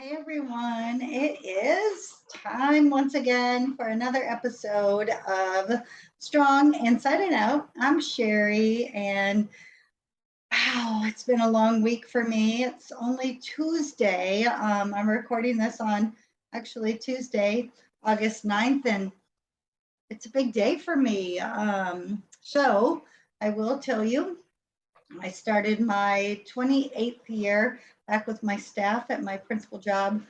Hey everyone, it is time once again for another episode of Strong Inside and Out. I'm Sherry, and wow, it's been a long week for me. It's only Tuesday. I'm recording this on actually Tuesday, August 9th, and it's a big day for me. So I will tell you, I started my 28th year back with my staff at my principal job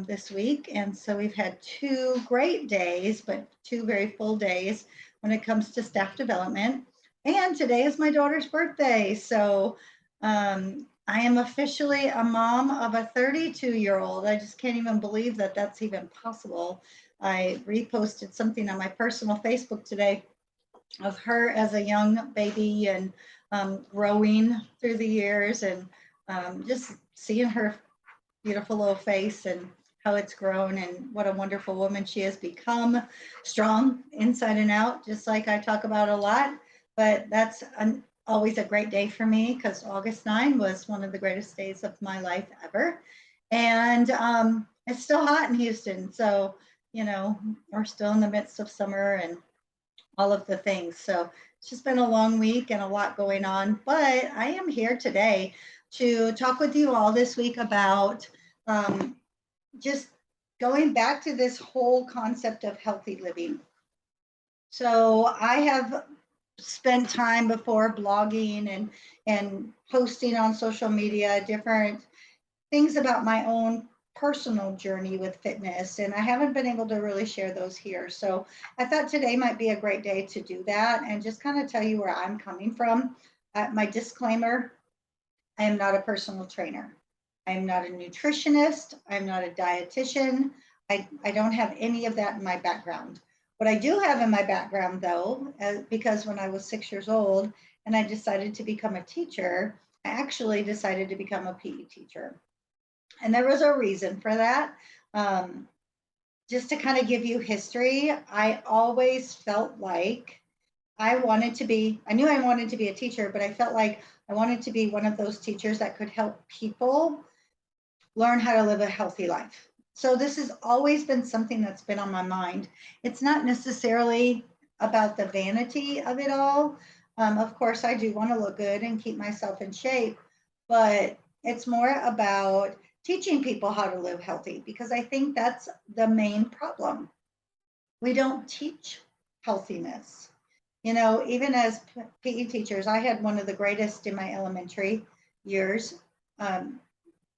this week. And so we've had two great days, but two very full days when it comes to staff development. And today is my daughter's birthday. So I am officially a mom of a 32-year-old. I just can't even believe that that's even possible. I reposted something on my personal Facebook today of her as a young baby and growing through the years and just seeing her beautiful little face and how it's grown and what a wonderful woman she has become, strong inside and out, just like I talk about a lot. But that's always a great day for me because August 9 was one of the greatest days of my life ever. And it's still hot in Houston. So, we're still in the midst of summer and all of the things. So it's just been a long week and a lot going on. But I am here today to talk with you all this week about um, just going back to this whole concept of healthy living. So I have spent time before blogging and posting on social media different things about my own personal journey with fitness, and I haven't been able to really share those here. So I thought today might be a great day to do that and just kind of tell you where I'm coming from. My disclaimer: I am not a personal trainer. I am not a nutritionist. I'm not a dietitian. I don't have any of that in my background. What I do have in my background, though, because when I was 6 years old and I decided to become a teacher, I actually decided to become a PE teacher. And there was a reason for that. Um, just to kind of give you history, I always felt like I knew I wanted to be a teacher, but I felt like I wanted to be one of those teachers that could help people learn how to live a healthy life. So this has always been something that's been on my mind. It's not necessarily about the vanity of it all. Of course, I do want to look good and keep myself in shape, but it's more about teaching people how to live healthy because I think that's the main problem. We don't teach healthiness. Even as PE teachers, I had one of the greatest in my elementary years. Um,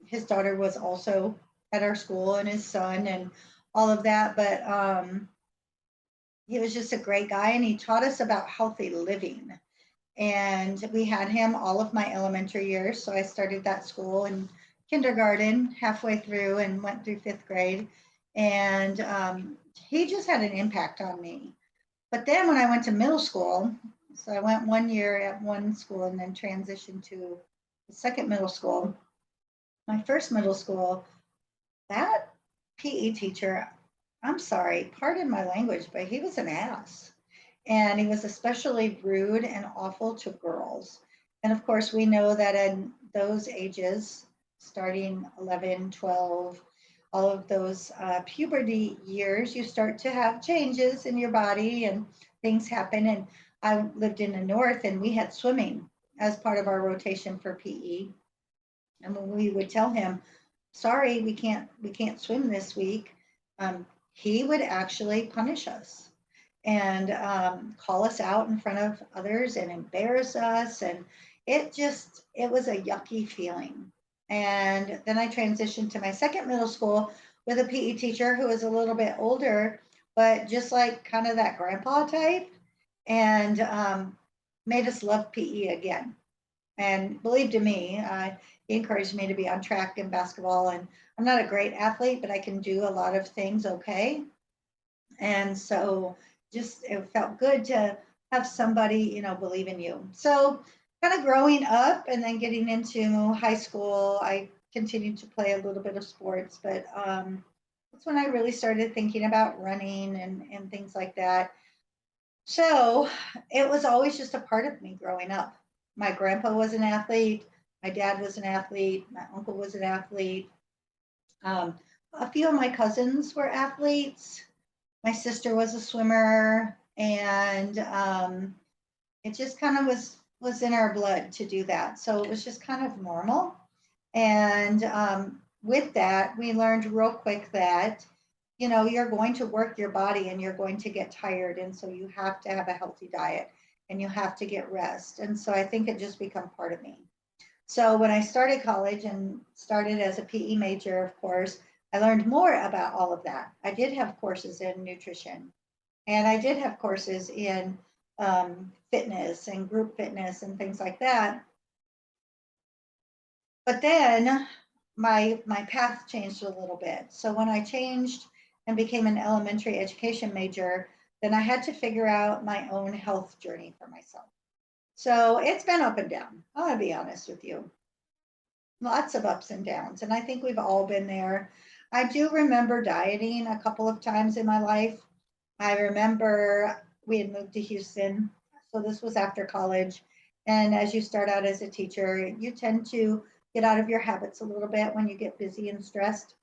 his daughter was also at our school and his son and all of that. But he was just a great guy and he taught us about healthy living. And we had him all of my elementary years. So I started that school in kindergarten halfway through and went through fifth grade. And he just had an impact on me. But then when I went to middle school, so I went 1 year at one school and then transitioned to the second middle school. My first middle school, that PE teacher, I'm sorry, pardon my language, but he was an ass. And he was especially rude and awful to girls. And of course, we know that in those ages, starting 11, 12, all of those puberty years, you start to have changes in your body and things happen. And I lived in the north and we had swimming as part of our rotation for PE. And when we would tell him, sorry, we can't swim this week, he would actually punish us and call us out in front of others and embarrass us. And it was a yucky feeling. And then I transitioned to my second middle school with a PE teacher who was a little bit older, but just like kind of that grandpa type, and made us love PE again and believed in me. He encouraged me to be on track and basketball. And I'm not a great athlete, but I can do a lot of things okay. And so just it felt good to have somebody, believe in you. So kind of growing up and then getting into high school, I continued to play a little bit of sports, but that's when I really started thinking about running and things like that. So it was always just a part of me growing up. My grandpa was an athlete. My dad was an athlete. My uncle was an athlete. A few of my cousins were athletes. My sister was a swimmer, and it just kind of was in our blood to do that. So it was just kind of normal. And with that, we learned real quick that, you know, you're going to work your body and you're going to get tired. And so you have to have a healthy diet and you have to get rest. And so I think it just become part of me. So when I started college and started as a PE major, of course, I learned more about all of that. I did have courses in nutrition, and I did have courses in fitness and group fitness and things like that. But then my path changed a little bit. So when I changed and became an elementary education major, then I had to figure out my own health journey for myself. So it's been up and down. I'm gonna be honest with you. Lots of ups and downs, and I think we've all been there. I do remember dieting a couple of times in my life. I remember we had moved to Houston, so this was after college. And as you start out as a teacher, you tend to get out of your habits a little bit when you get busy and stressed.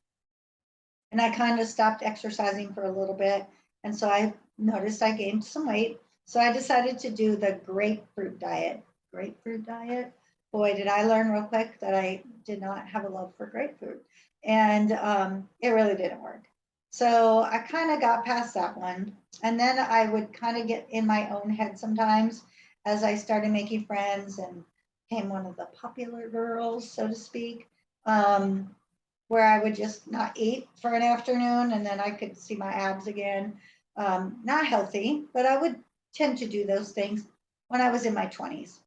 And I kind of stopped exercising for a little bit. And so I noticed I gained some weight. So I decided to do the grapefruit diet. Grapefruit diet? Boy, did I learn real quick that I did not have a love for grapefruit. And it really didn't work. So I kind of got past that one. And then I would kind of get in my own head sometimes as I started making friends and became one of the popular girls, so to speak. Where I would just not eat for an afternoon and then I could see my abs again. Not healthy, but I would tend to do those things when I was in my 20s.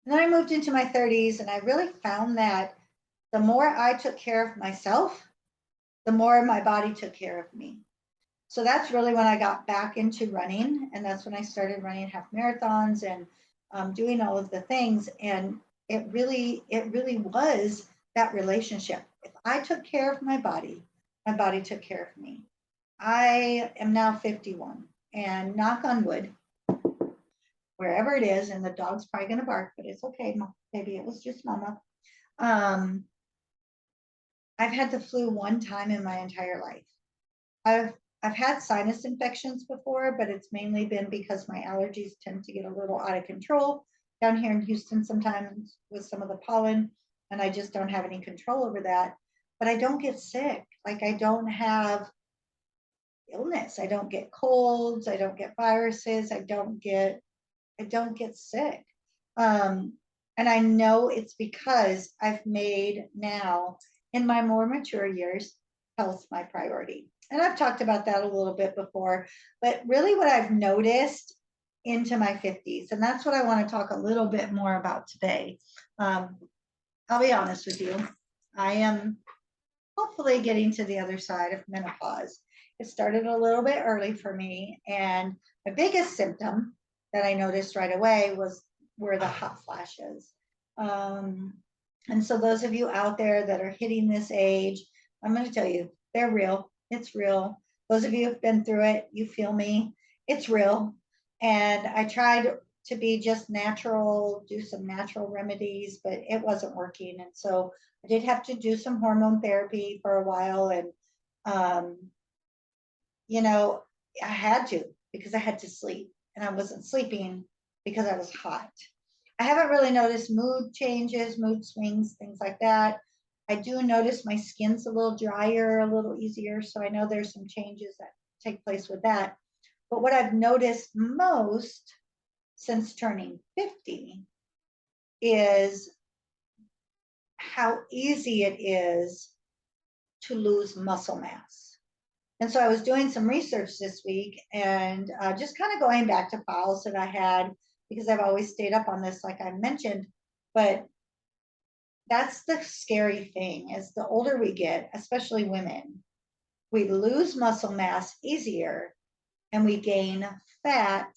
And then I moved into my 30s and I really found that the more I took care of myself, the more my body took care of me. So that's really when I got back into running. And that's when I started running half marathons and doing all of the things. And it really was that relationship. If I took care of my body took care of me. I am now 51 and knock on wood, wherever it is, and the dog's probably going to bark, but it's okay. Maybe it was just mama. Um, I've had the flu one time in my entire life. I've I've had sinus infections before, but it's mainly been because my allergies tend to get a little out of control down here in Houston sometimes with some of the pollen, and I just don't have any control over that. But I don't get sick. Like I don't have illness. I don't get colds. I don't get viruses. I don't get sick. Um, and I know it's because I've made now in my more mature years health my priority. And I've talked about that a little bit before, but really what I've noticed into my 50s, and that's what I want to talk a little bit more about today. Um, I'll be honest with you. I am hopefully getting to the other side of menopause. It started a little bit early for me, and the biggest symptom that I noticed right away were the hot flashes. Um, and so those of you out there that are hitting this age, I'm going to tell you, they're real. It's real. Those of you who've been through it, you feel me. It's real. And I tried to be just natural, do some natural remedies, but it wasn't working. And so I did have to do some hormone therapy for a while. And, um, you know, I had to because I had to sleep and I wasn't sleeping because I was hot. I haven't really noticed mood changes, mood swings, things like that. I do notice my skin's a little drier, a little easier. So I know there's some changes that take place with that. But what I've noticed most since turning 50 is how easy it is to lose muscle mass. And so I was doing some research this week and just kind of going back to files that I had because I've always stayed up on this, like I mentioned. But that's the scary thing is the older we get, especially women, we lose muscle mass easier and we gain fat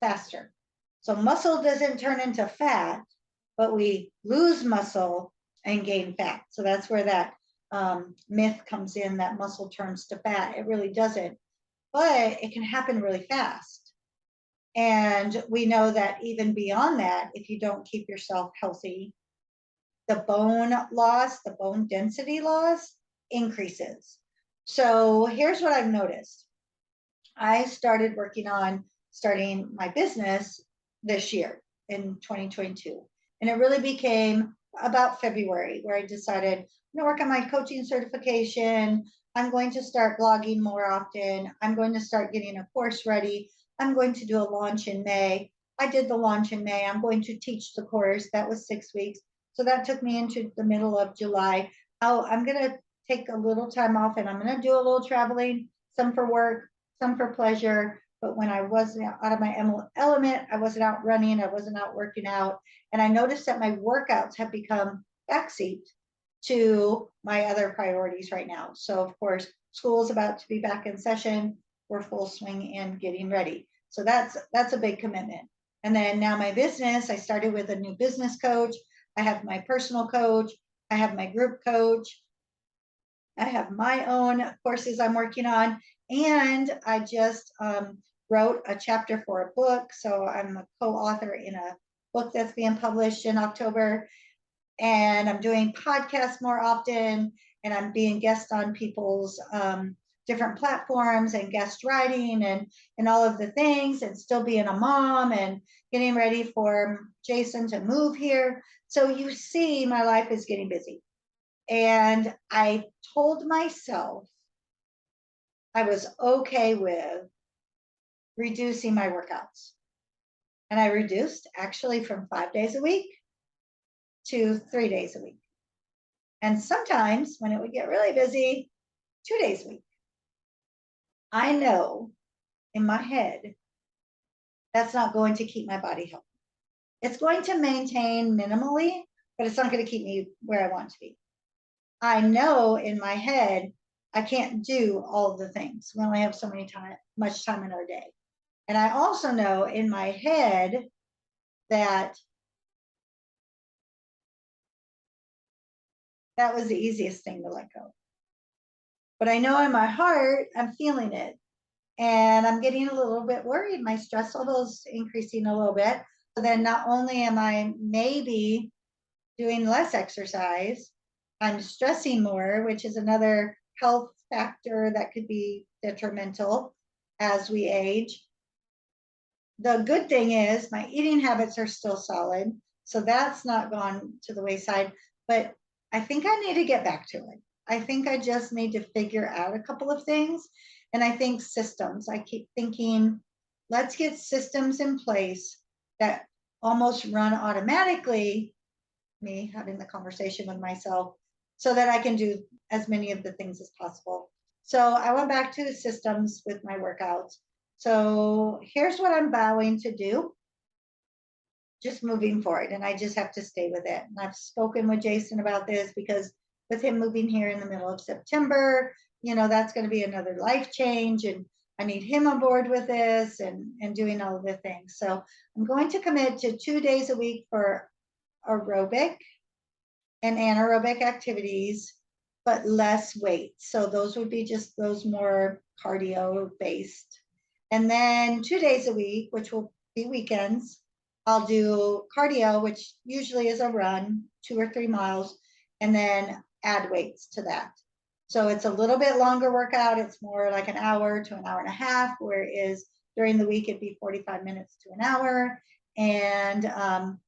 faster. So muscle doesn't turn into fat, but we lose muscle and gain fat. So that's where that myth comes in that muscle turns to fat. It really doesn't, but it can happen really fast. And we know that even beyond that, if you don't keep yourself healthy, the bone loss, the bone density loss increases. So here's what I've noticed. I started working on starting my business this year in 2022. And it really became about February where I decided I'm going to work on my coaching certification. I'm going to start blogging more often. I'm going to start getting a course ready. I'm going to do a launch in May. I did the launch in May. I'm going to teach the course. That was 6 weeks. So that took me into the middle of July. I'm going to take a little time off and I'm going to do a little traveling, some for work, some for pleasure. But when I wasn't out of my element, I wasn't out running, I wasn't out working out. And I noticed that my workouts have become backseat to my other priorities right now. So of course, school is about to be back in session. We're full swing and getting ready. So that's a big commitment. And then now my business, I started with a new business coach. I have my personal coach. I have my group coach. I have my own courses I'm working on. And I just wrote a chapter for a book. So I'm a co-author in a book that's being published in October. And I'm doing podcasts more often. And I'm being guest on people's different platforms and guest writing and all of the things, and still being a mom and getting ready for Jason to move here. So you see, my life is getting busy. And I told myself I was okay with reducing my workouts. And I reduced actually from 5 days a week to 3 days a week. And sometimes when it would get really busy, 2 days a week. I know in my head that's not going to keep my body healthy. It's going to maintain minimally, but it's not going to keep me where I want to be. I know in my head I can't do all of the things. We only have so much time in our day. And I also know in my head that that was the easiest thing to let go. But I know in my heart, I'm feeling it. And I'm getting a little bit worried. My stress level's increasing a little bit. So then not only am I maybe doing less exercise, I'm stressing more, which is another health factor that could be detrimental as we age. The good thing is my eating habits are still solid. So that's not gone to the wayside, but I think I need to get back to it. I think I just need to figure out a couple of things. And I think systems, I keep thinking, let's get systems in place that almost run automatically, me having the conversation with myself, so that I can do as many of the things as possible. So I went back to systems with my workouts. So here's what I'm vowing to do, just moving forward. And I just have to stay with it. And I've spoken with Jason about this because with him moving here in the middle of September, that's going to be another life change. And I need him on board with this and doing all of the things. So I'm going to commit to 2 days a week for aerobic and anaerobic activities, but less weight. So those would be just those more cardio based. And then 2 days a week, which will be weekends, I'll do cardio, which usually is a run, 2 or 3 miles, and then add weights to that. So it's a little bit longer workout. It's more like an hour to an hour and a half, whereas during the week it'd be 45 minutes to an hour. And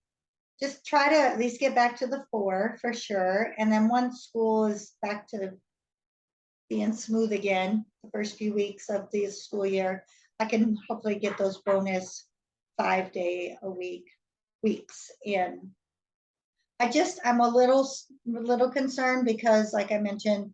just try to at least get back to the 4 for sure. And then once school is back to being smooth again, the first few weeks of the school year, I can hopefully get those bonus 5 day a week weeks in. I'm a little concerned because, like I mentioned,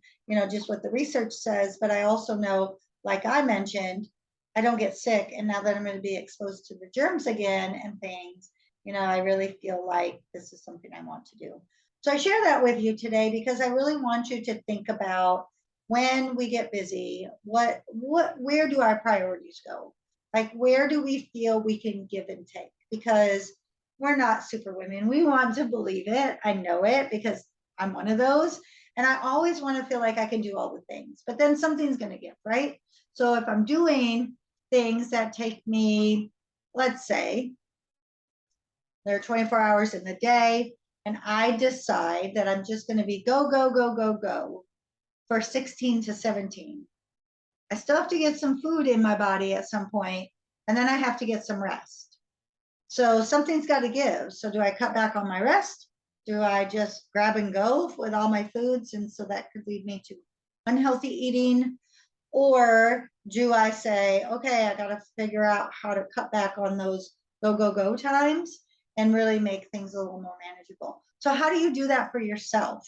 just what the research says, but I also know, like I mentioned, I don't get sick. And now that I'm going to be exposed to the germs again and things, I really feel like this is something I want to do. So I share that with you today because I really want you to think about when we get busy, where do our priorities go? Like, where do we feel we can give and take? Because we're not superwomen. We want to believe it. I know it because I'm one of those. And I always want to feel like I can do all the things, but then something's going to give, right? So if I'm doing things that take me, let's say, there are 24 hours in the day, and I decide that I'm just going to be go, go, go, go, go for 16 to 17. I still have to get some food in my body at some point, and then I have to get some rest. So something's got to give. So do I cut back on my rest? Do I just grab and go with all my foods? And so that could lead me to unhealthy eating. Or do I say, okay, I got to figure out how to cut back on those go, go, go times and really make things a little more manageable. So how do you do that for yourself?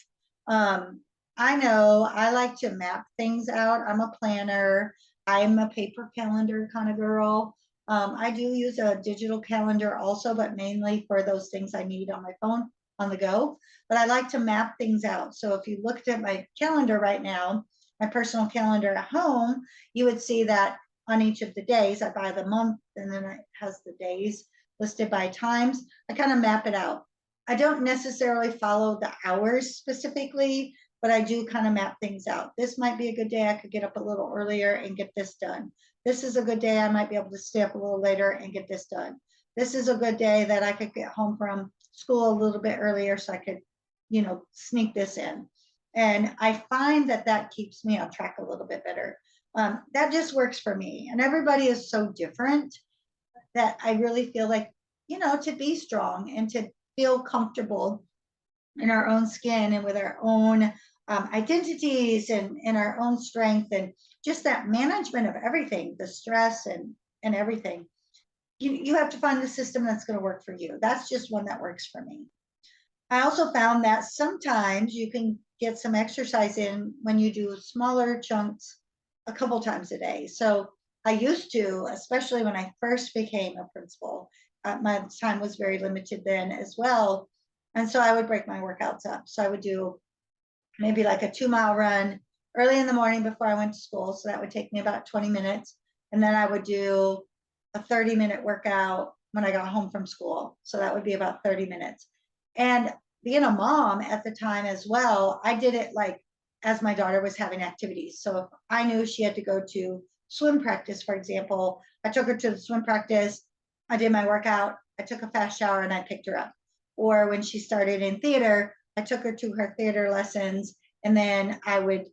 I know I like to map things out. I'm a planner. I'm a paper calendar kind of girl. I do use a digital calendar also, but mainly for those things I need on my phone on the go. But I like to map things out. So if you looked at my calendar right now, my personal calendar at home, you would see that on each of the days, I buy the month and then it has the days listed by times. I kind of map it out. I don't necessarily follow the hours specifically, but I do kind of map things out. This might be a good day I could get up a little earlier and get this done. This is a good day I might be able to stay up a little later and get this done. This is a good day that I could get home from school a little bit earlier so I could, sneak this in. And I find that that keeps me on track a little bit better. That just works for me. And everybody is so different that I really feel like, to be strong and to feel comfortable in our own skin and with our own identities and in our own strength and just that management of everything, the stress and everything. You have to find the system that's going to work for you. That's just one that works for me. I also found that sometimes you can get some exercise in when you do smaller chunks a couple times a day. So I used to, especially when I first became a principal, my time was very limited then as well. And so I would break my workouts up. So I would do maybe like a 2-mile run early in the morning before I went to school. So that would take me about 20 minutes. And then I would do a 30-minute workout when I got home from school. So that would be about 30 minutes. And being a mom at the time as well, I did it like as my daughter was having activities. So if I knew she had to go to swim practice, for example, I took her to the swim practice, I did my workout, I took a fast shower and I picked her up. Or when she started in theater, I took her to her theater lessons and then I would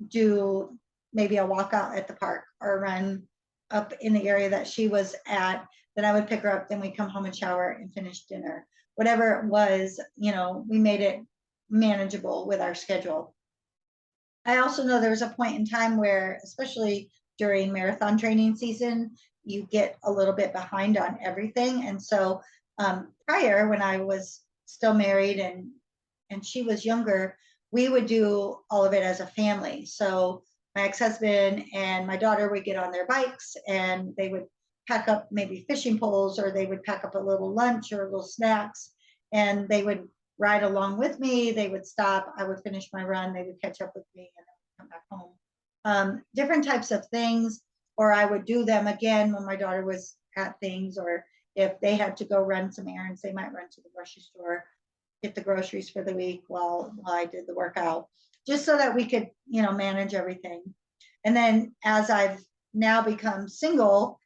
do maybe a walkout at the park or run up in the area that she was at. Then I would pick her up, then we come home and shower and finish dinner. Whatever it was, we made it manageable with our schedule. I also know there was a point in time where, especially during marathon training season, you get a little bit behind on everything. And so prior, when I was still married and she was younger, we would do all of it as a family. So my ex-husband and my daughter would get on their bikes and they would pack up maybe fishing poles, or they would pack up a little lunch or little snacks, and they would ride along with me. They would stop. I would finish my run. They would catch up with me and then come back home. Different types of things, or I would do them again when my daughter was at things, or if they had to go run some errands, they might run to the grocery store, get the groceries for the week while I did the workout, just so that we could, manage everything. And then as I've now become single,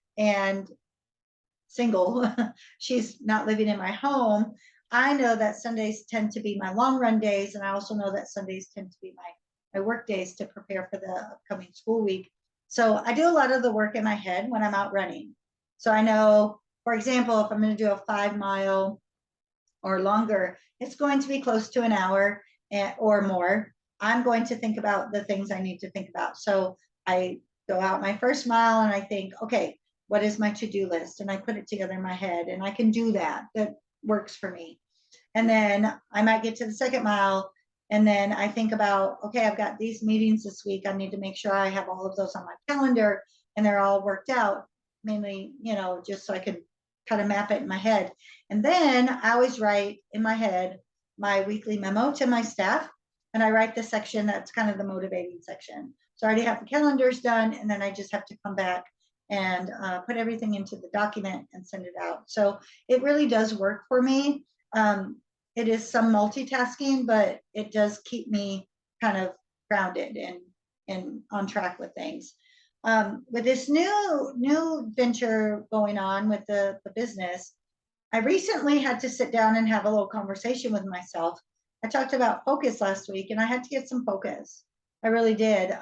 she's not living in my home, I know that Sundays tend to be my long run days. And I also know that Sundays tend to be my work days to prepare for the upcoming school week. So I do a lot of the work in my head when I'm out running. So I know, for example, if I'm going to do a 5-mile or longer, it's going to be close to an hour or more. I'm going to think about the things I need to think about. So I go out my first mile and I think, okay, what is my to-do list? And I put it together in my head and I can do that. That works for me. And then I might get to the second mile and then I think about, okay, I've got these meetings this week. I need to make sure I have all of those on my calendar and they're all worked out, mainly, just so I can kind of map it in my head. And then I always write in my head my weekly memo to my staff, and I write the section that's kind of the motivating section. So I already have the calendars done, and then I just have to come back and put everything into the document and send it out. So it really does work for me. It is some multitasking, but it does keep me kind of grounded and on track with things. With this new venture going on with the business, I recently had to sit down and have a little conversation with myself. I talked about focus last week, and I had to get some focus. I really did.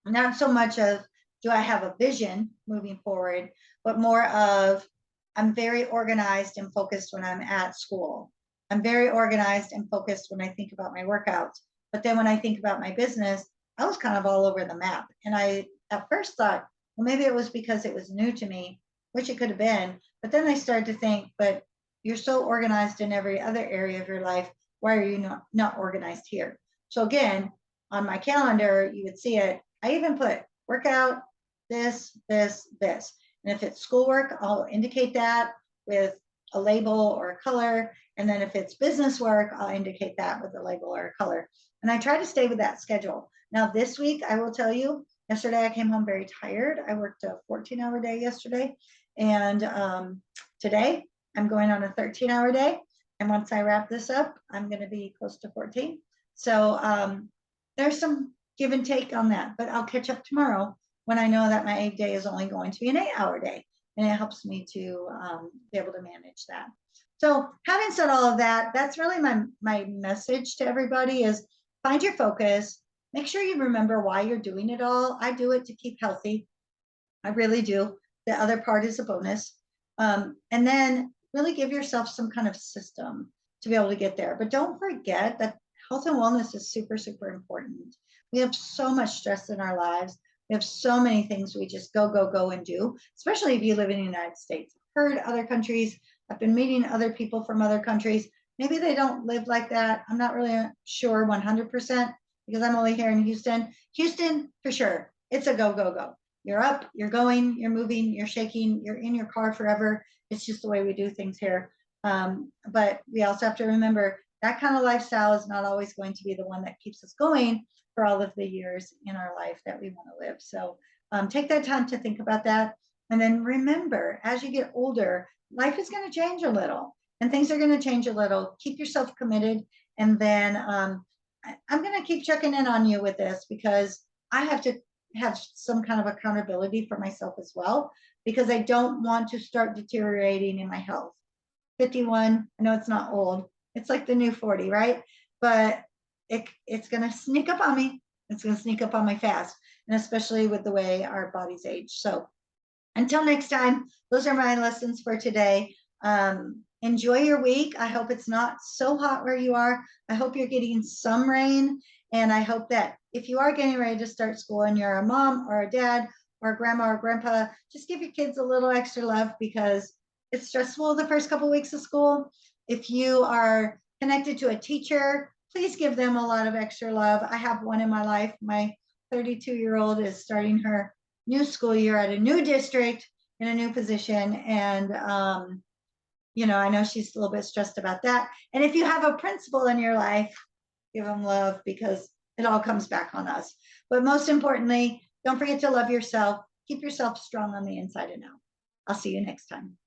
Not so much of do I have a vision moving forward, but more of I'm very organized and focused when I'm at school. I'm very organized and focused when I think about my workouts. But then when I think about my business, I was kind of all over the map. And I at first thought, well, maybe it was because it was new to me, which it could have been. But then I started to think, but you're so organized in every other area of your life. Why are you not organized here? So again, on my calendar, you would see it. I even put workout, this, this, this. And if it's schoolwork, I'll indicate that with a label or a color. And then if it's business work, I'll indicate that with a label or a color. And I try to stay with that schedule. Now, this week, I will tell you, yesterday I came home very tired. I worked a 14-hour day yesterday. And today I'm going on a 13-hour day. And once I wrap this up, I'm going to be close to 14. So there's some give and take on that, but I'll catch up tomorrow when I know that my day is only going to be an 8-hour day. And it helps me to be able to manage that. So having said all of that, that's really my message to everybody is find your focus. Make sure you remember why you're doing it all. I do it to keep healthy. I really do. The other part is a bonus. And then really give yourself some kind of system to be able to get there. But don't forget that health and wellness is super, super important. We have so much stress in our lives. We have so many things we just go, go, go and do, especially if you live in the United States. I've heard other countries. I've been meeting other people from other countries. Maybe they don't live like that. I'm not really sure 100% because I'm only here in Houston. Houston, for sure, it's a go, go, go. You're up, you're going, you're moving, you're shaking, you're in your car forever. It's just the way we do things here. But we also have to remember that kind of lifestyle is not always going to be the one that keeps us going for all of the years in our life that we want to live. So take that time to think about that. And then remember, as you get older, life is going to change a little and things are going to change a little. Keep yourself committed. And then I'm going to keep checking in on you with this because I have to have some kind of accountability for myself as well, because I don't want to start deteriorating in my health. 51, I know it's not old. It's like the new 40, right? But it's going to sneak up on me. It's going to sneak up on me fast, and especially with the way our bodies age. So until next time, those are my lessons for today. Enjoy your week. I hope it's not so hot where you are. I hope you're getting some rain. And I hope that if you are getting ready to start school and you're a mom or a dad or a grandma or grandpa, just give your kids a little extra love because it's stressful the first couple of weeks of school. If you are connected to a teacher, please give them a lot of extra love. I have one in my life. My 32-year-old is starting her new school year at a new district in a new position. And, I know she's a little bit stressed about that. And if you have a principal in your life, give them love because it all comes back on us. But most importantly, don't forget to love yourself. Keep yourself strong on the inside and out. I'll see you next time.